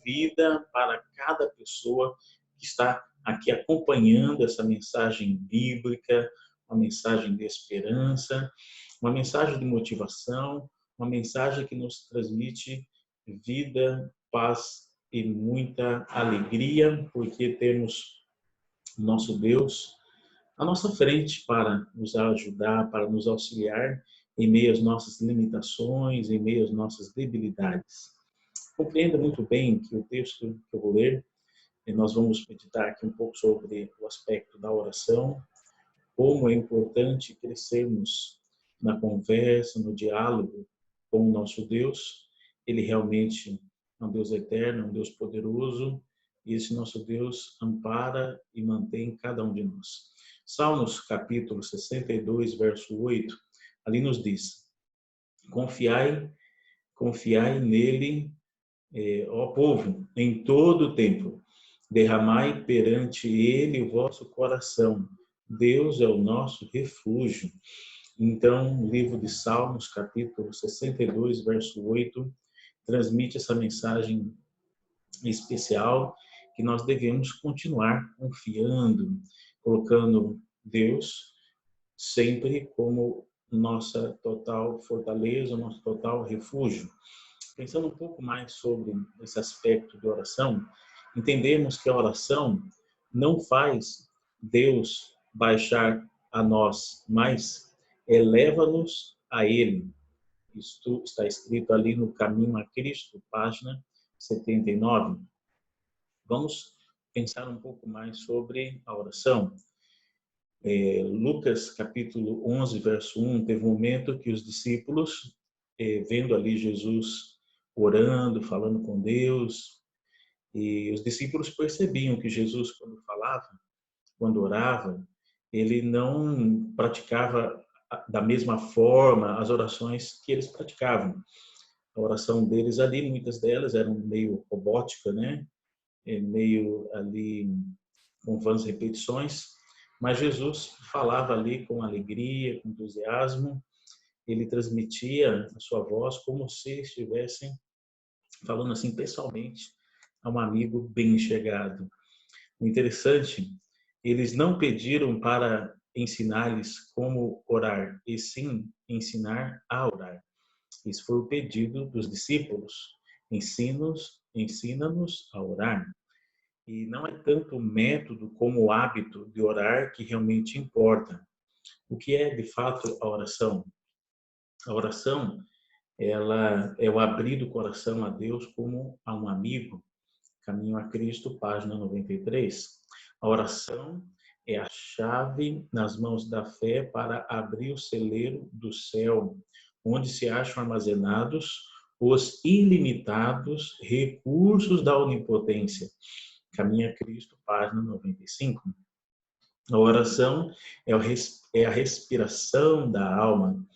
vida para cada pessoa que está aqui acompanhando essa mensagem bíblica, uma mensagem de esperança, uma mensagem de motivação, uma mensagem que nos transmite vida, paz e muita alegria, porque temos nosso Deus à nossa frente para nos ajudar, para nos auxiliar em meio às nossas limitações, em meio às nossas debilidades. Compreenda muito bem que o texto que eu vou ler, nós vamos meditar aqui um pouco sobre o aspecto da oração, como é importante crescermos na conversa, no diálogo com o nosso Deus. Ele realmente é um Deus eterno, é um Deus poderoso, e esse nosso Deus ampara e mantém cada um de nós. Salmos capítulo 62, verso 8, ali nos diz: confiai nele, ó povo, em todo o tempo. Derramai perante ele o vosso coração. Deus é o nosso refúgio. Então, o livro de Salmos, capítulo 62, verso 8, transmite essa mensagem especial que nós devemos continuar confiando, colocando Deus sempre como nossa total fortaleza, nosso total refúgio. Pensando um pouco mais sobre esse aspecto de oração, entendemos que a oração não faz Deus baixar a nós, mas eleva-nos a Ele. Isto está escrito ali no Caminho a Cristo, página 79. Vamos pensar um pouco mais sobre a oração. Lucas capítulo 11, verso 1, teve um momento que os discípulos, vendo ali Jesus orando, falando com Deus, e os discípulos percebiam que Jesus, quando falava, quando orava, ele não praticava da mesma forma as orações que eles praticavam. A oração deles ali, muitas delas eram meio robótica, né? Meio ali com vãs repetições, mas Jesus falava ali com alegria, com entusiasmo, ele transmitia a sua voz como se estivessem falando assim pessoalmente a um amigo bem chegado. O interessante, eles não pediram para ensinar-lhes como orar, e sim ensinar a orar. Esse foi o pedido dos discípulos. Ensina-nos a orar. E não é tanto o método como o hábito de orar que realmente importa. O que é, de fato, a oração? A oração, ela é o abrir do coração a Deus como a um amigo. Caminho a Cristo, página 93. A oração é a chave nas mãos da fé para abrir o celeiro do céu, onde se acham armazenados os ilimitados recursos da onipotência. Caminho a Cristo, página 95. A oração é a respiração da alma,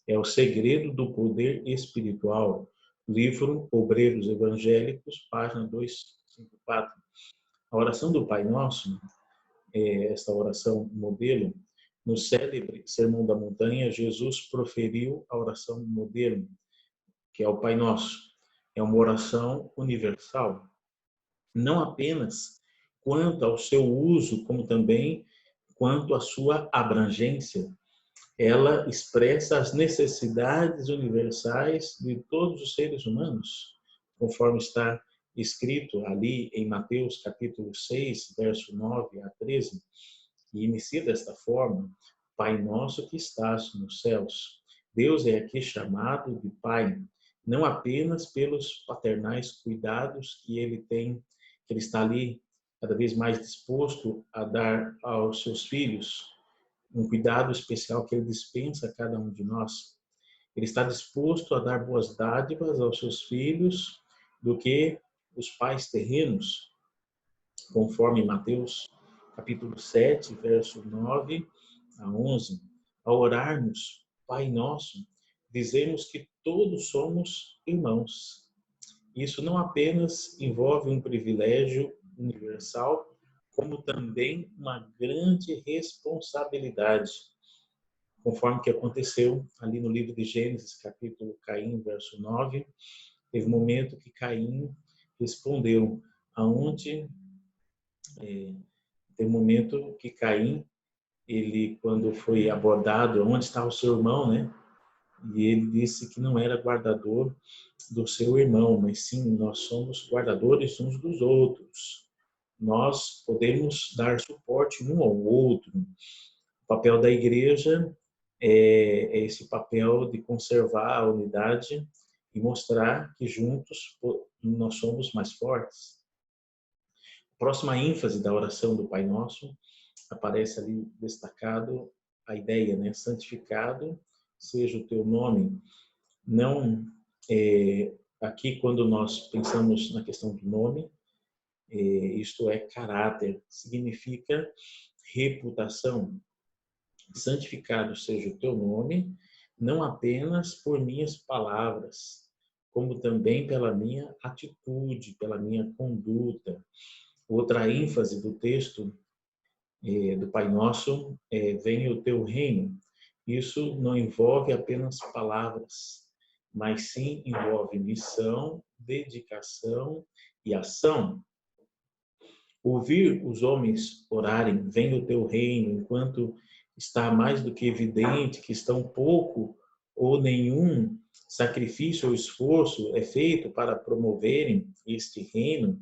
é o segredo do poder espiritual. Livro Obreiros Evangélicos, página 254. A oração do Pai Nosso, esta oração modelo, no célebre Sermão da Montanha, Jesus proferiu a oração modelo, que é o Pai Nosso. É uma oração universal, não apenas quanto ao seu uso, como também quanto à sua abrangência. Ela expressa as necessidades universais de todos os seres humanos, conforme está escrito ali em Mateus capítulo 6, verso 9 a 13, e inicia desta forma: Pai nosso que estás nos céus. Deus é aqui chamado de Pai, não apenas pelos paternais cuidados que ele tem, que ele está ali cada vez mais disposto a dar aos seus filhos, um cuidado especial que ele dispensa a cada um de nós. Ele está disposto a dar boas dádivas aos seus filhos do que os pais terrenos, conforme Mateus capítulo 7, verso 9 a 11. Ao orarmos Pai Nosso, dizemos que todos somos irmãos. Isso não apenas envolve um privilégio universal, como também uma grande responsabilidade, conforme que aconteceu ali no livro de Gênesis, capítulo Caim, verso 9. Teve um momento que Caim respondeu, aonde tem um momento que Caim, ele quando foi abordado, onde está o seu irmão, né? E ele disse que não era guardador do seu irmão, mas sim, nós somos guardadores uns dos outros. Nós podemos dar suporte um ao outro. O papel da igreja é esse papel de conservar a unidade e mostrar que juntos nós somos mais fortes. A próxima ênfase da oração do Pai Nosso aparece ali destacado a ideia, né? Santificado seja o teu nome. Não aqui quando nós pensamos na questão do nome, isto é caráter, significa reputação. Santificado seja o teu nome, não apenas por minhas palavras, como também pela minha atitude, pela minha conduta. Outra ênfase do texto do Pai Nosso venha o teu reino. Isso não envolve apenas palavras, mas sim envolve missão, dedicação e ação. Ouvir os homens orarem, venha o teu reino, enquanto está mais do que evidente que estão pouco ou nenhum sacrifício ou esforço é feito para promoverem este reino,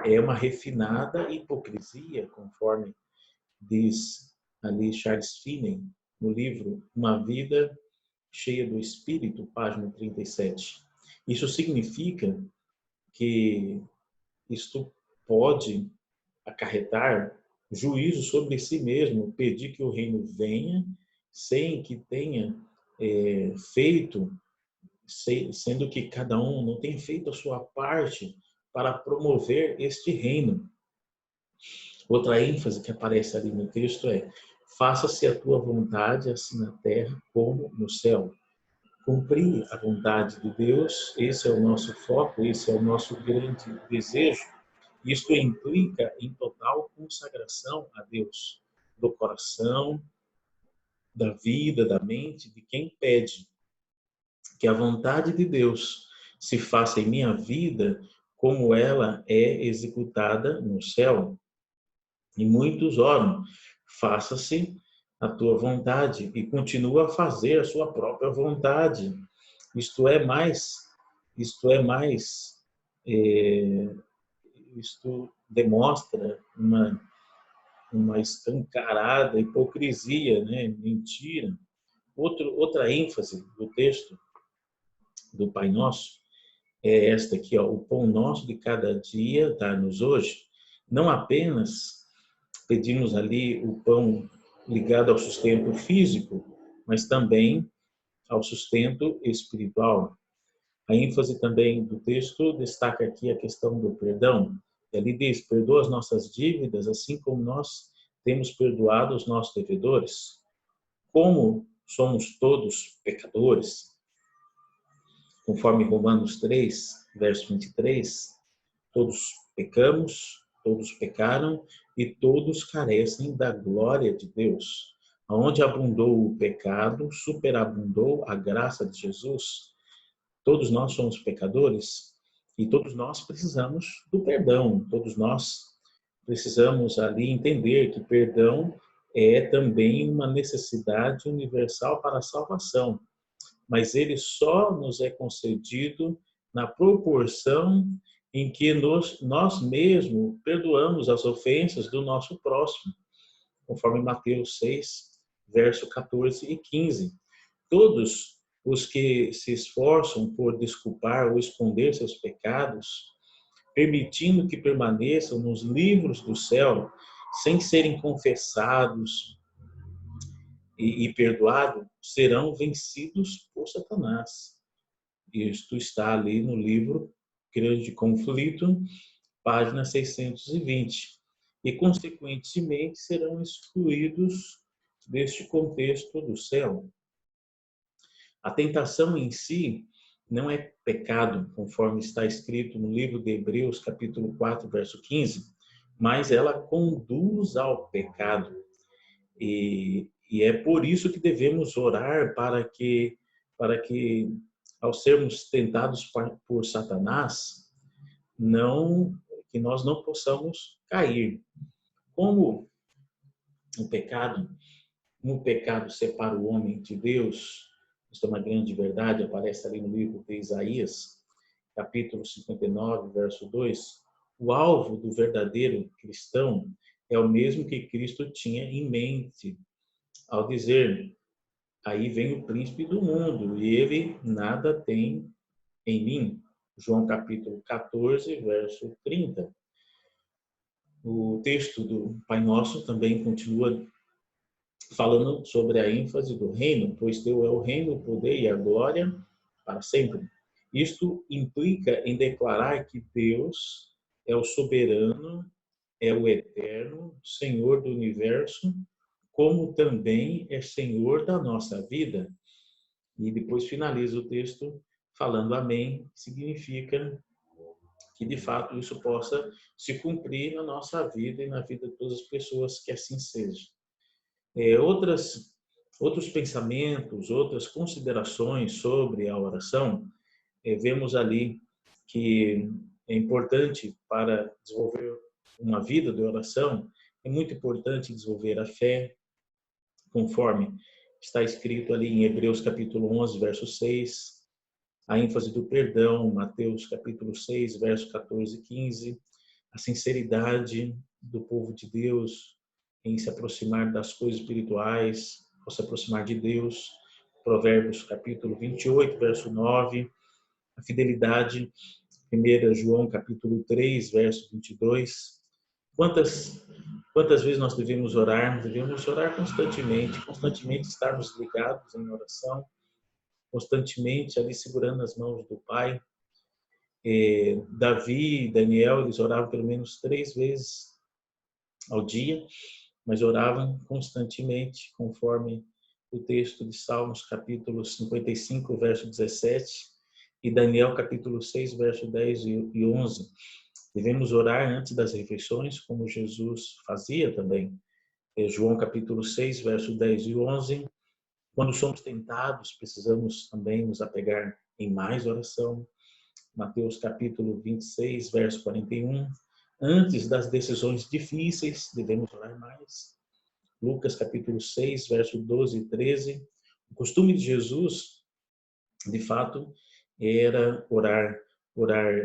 é uma refinada hipocrisia, conforme diz ali Charles Finney, no livro Uma Vida Cheia do Espírito, página 37. Isso significa que isto pode acarretar juízo sobre si mesmo, pedir que o reino venha sem que tenha feito, sendo que cada um não tem feito a sua parte para promover este reino. Outra ênfase que aparece ali no texto é: faça-se a tua vontade, assim na terra como no céu. Cumprir a vontade de Deus, esse é o nosso foco, esse é o nosso grande desejo. Isto implica em total consagração a Deus, do coração, da vida, da mente, de quem pede que a vontade de Deus se faça em minha vida como ela é executada no céu. E muitos oram, faça-se a tua vontade, e continua a fazer a sua própria vontade. Isto é mais, isto demonstra uma escancarada hipocrisia, né? Mentira. Outra ênfase do texto do Pai Nosso é esta aqui, ó, o pão nosso de cada dia dá-nos hoje. Não apenas pedimos ali o pão ligado ao sustento físico, mas também ao sustento espiritual. A ênfase também do texto destaca aqui a questão do perdão. Ele diz: perdoa as nossas dívidas, assim como nós temos perdoado os nossos devedores. Como somos todos pecadores, conforme Romanos 3, verso 23, todos pecamos, todos pecaram e todos carecem da glória de Deus. Onde abundou o pecado, superabundou a graça de Jesus. Todos nós somos pecadores e todos nós precisamos do perdão. Todos nós precisamos ali entender que perdão é também uma necessidade universal para a salvação. Mas ele só nos é concedido na proporção em que nós mesmos perdoamos as ofensas do nosso próximo, conforme Mateus 6, verso 14 e 15. Todos os que se esforçam por desculpar ou esconder seus pecados, permitindo que permaneçam nos livros do céu, sem serem confessados e perdoados, serão vencidos por Satanás. Isto está ali no livro Grande Conflito, página 620. E, consequentemente, serão excluídos deste contexto do céu. A tentação em si não é pecado, conforme está escrito no livro de Hebreus, capítulo 4, verso 15, mas ela conduz ao pecado. E é por isso que devemos orar para que ao sermos tentados por Satanás, que nós não possamos cair. Como o pecado, como o pecado separa o homem de Deus, isso é uma grande verdade, aparece ali no livro de Isaías, capítulo 59, verso 2. O alvo do verdadeiro cristão é o mesmo que Cristo tinha em mente ao dizer: aí vem o príncipe do mundo e ele nada tem em mim. João capítulo 14, verso 30. O texto do Pai Nosso também continua falando sobre a ênfase do reino, pois teu é o reino, o poder e a glória para sempre. Isto implica em declarar que Deus é o soberano, é o eterno, Senhor do universo, como também é Senhor da nossa vida. E depois finaliza o texto falando amém, que significa que de fato isso possa se cumprir na nossa vida e na vida de todas as pessoas, que assim seja. Outros pensamentos, outras considerações sobre a oração, vemos ali que é importante para desenvolver uma vida de oração, é muito importante desenvolver a fé, conforme está escrito ali em Hebreus capítulo 11, verso 6, a ênfase do perdão, Mateus capítulo 6, verso 14 e 15, a sinceridade do povo de Deus em se aproximar das coisas espirituais, ou se aproximar de Deus, Provérbios capítulo 28, verso 9, a fidelidade, 1 João capítulo 3, verso 22. Quantas vezes nós devemos orar? Devemos orar constantemente estarmos ligados em oração, constantemente ali segurando as mãos do Pai. Davi e Daniel, eles oravam pelo menos 3 vezes ao dia, mas oravam constantemente, conforme o texto de Salmos, capítulo 55, verso 17, e Daniel, capítulo 6, verso 10 e 11. Devemos orar antes das refeições, como Jesus fazia também. João, capítulo 6, verso 10 e 11. Quando somos tentados, precisamos também nos apegar em mais oração. Mateus capítulo 26, verso 41. Antes das decisões difíceis, devemos orar mais. Lucas capítulo 6, verso 12 e 13. O costume de Jesus, de fato, era orar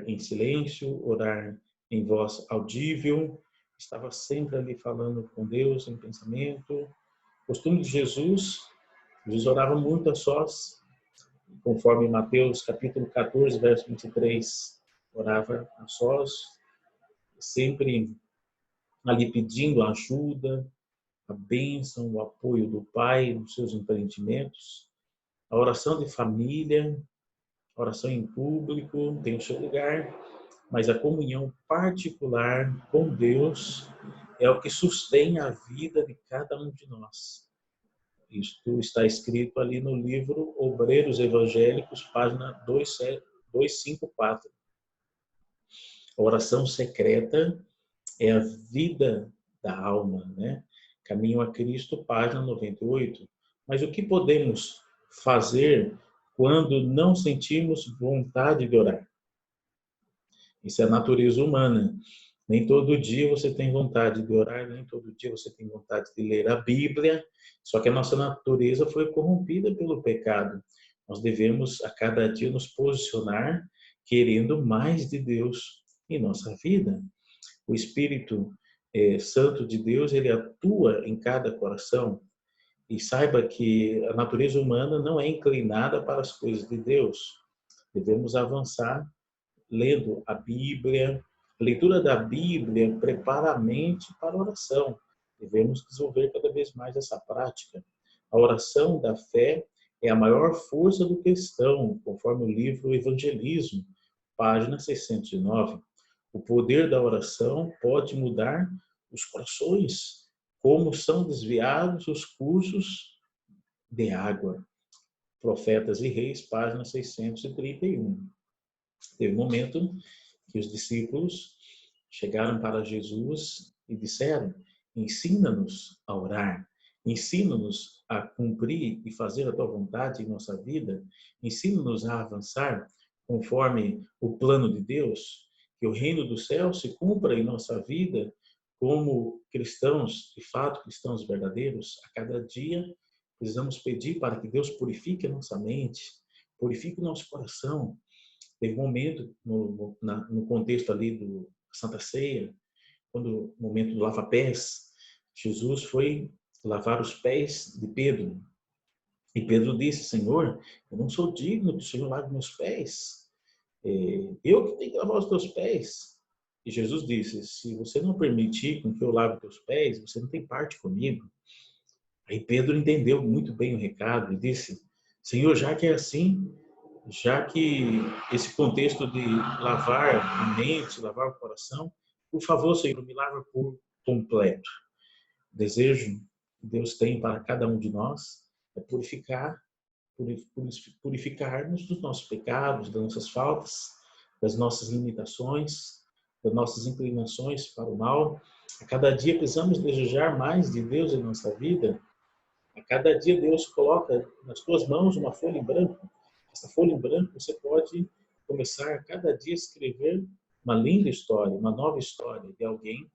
em silêncio, orar em voz audível. Estava sempre ali falando com Deus em pensamento. O costume de Jesus orava muito a sós, conforme Mateus capítulo 14, verso 23, orava a sós, sempre ali pedindo ajuda, a bênção, o apoio do Pai nos seus empreendimentos. A oração de família, a oração em público tem o seu lugar, mas a comunhão particular com Deus é o que sustém a vida de cada um de nós. Isto está escrito ali no livro Obreiros Evangélicos, página 254. A oração secreta é a vida da alma, né? Caminho a Cristo, página 98. Mas o que podemos fazer quando não sentimos vontade de orar? Isso é a natureza humana. Nem todo dia você tem vontade de orar, nem todo dia você tem vontade de ler a Bíblia, só que a nossa natureza foi corrompida pelo pecado. Nós devemos a cada dia nos posicionar querendo mais de Deus em nossa vida. O Espírito Santo de Deus, ele atua em cada coração, e saiba que a natureza humana não é inclinada para as coisas de Deus. Devemos avançar lendo a Bíblia. A leitura da Bíblia prepara a mente para a oração. Devemos desenvolver cada vez mais essa prática. A oração da fé é a maior força do cristão, conforme o livro Evangelismo, página 609. O poder da oração pode mudar os corações, como são desviados os cursos de água. Profetas e Reis, página 631. Teve um momento que os discípulos chegaram para Jesus e disseram: ensina-nos a orar, ensina-nos a cumprir e fazer a tua vontade em nossa vida, ensina-nos a avançar conforme o plano de Deus. que o reino do céu se cumpra em nossa vida como cristãos, de fato, cristãos verdadeiros. A cada dia precisamos pedir para que Deus purifique a nossa mente, purifique o nosso coração. Teve um momento no contexto ali do Santa Ceia, quando no momento do lava-pés, Jesus foi lavar os pés de Pedro. E Pedro disse: Senhor, eu não sou digno que o Senhor lave meus pés. Eu que tenho que lavar os teus pés. E Jesus disse: se você não permitir com que eu lave os teus pés, você não tem parte comigo. Aí Pedro entendeu muito bem o recado e disse: Senhor, já que é assim, já que esse contexto de lavar a mente, lavar o coração, por favor, Senhor, me lava por completo. O desejo que Deus tem para cada um de nós é purificar-nos dos nossos pecados, das nossas faltas, das nossas limitações, das nossas inclinações para o mal. A cada dia precisamos desejar mais de Deus em nossa vida. A cada dia Deus coloca nas tuas mãos uma folha em branco. Essa folha em branco você pode começar a cada dia a escrever uma linda história, uma nova história de alguém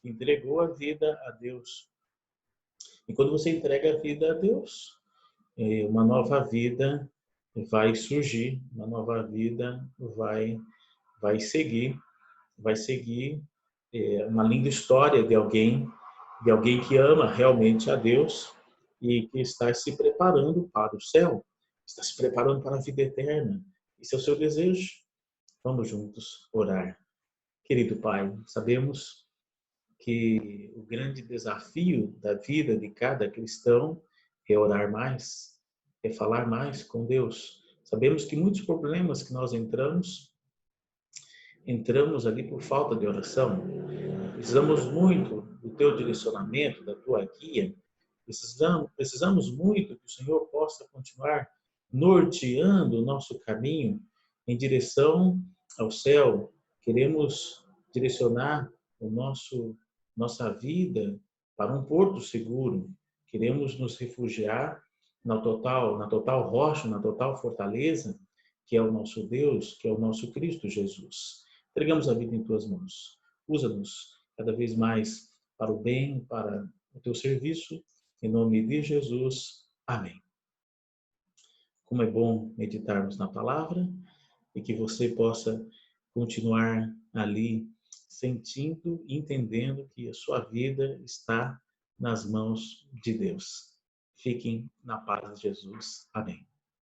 que entregou a vida a Deus. E quando você entrega a vida a Deus, uma nova vida vai surgir, uma nova vida vai seguir, uma linda história de alguém que ama realmente a Deus e que está se preparando para o céu, está se preparando para a vida eterna. Esse é o seu desejo? Vamos juntos orar. Querido Pai, sabemos que o grande desafio da vida de cada cristão é orar mais, é falar mais com Deus. Sabemos que muitos problemas que nós entramos ali por falta de oração. Precisamos muito do teu direcionamento, da tua guia. Precisamos muito que o Senhor possa continuar norteando o nosso caminho em direção ao céu. Queremos direcionar nossa vida para um porto seguro. Queremos nos refugiar na total rocha, na total fortaleza, que é o nosso Deus, que é o nosso Cristo Jesus. Entregamos a vida em tuas mãos. Usa-nos cada vez mais para o bem, para o teu serviço. Em nome de Jesus. Amém. Como é bom meditarmos na palavra e que você possa continuar ali sentindo e entendendo que a sua vida está nas mãos de Deus. Fiquem na paz de Jesus. Amém.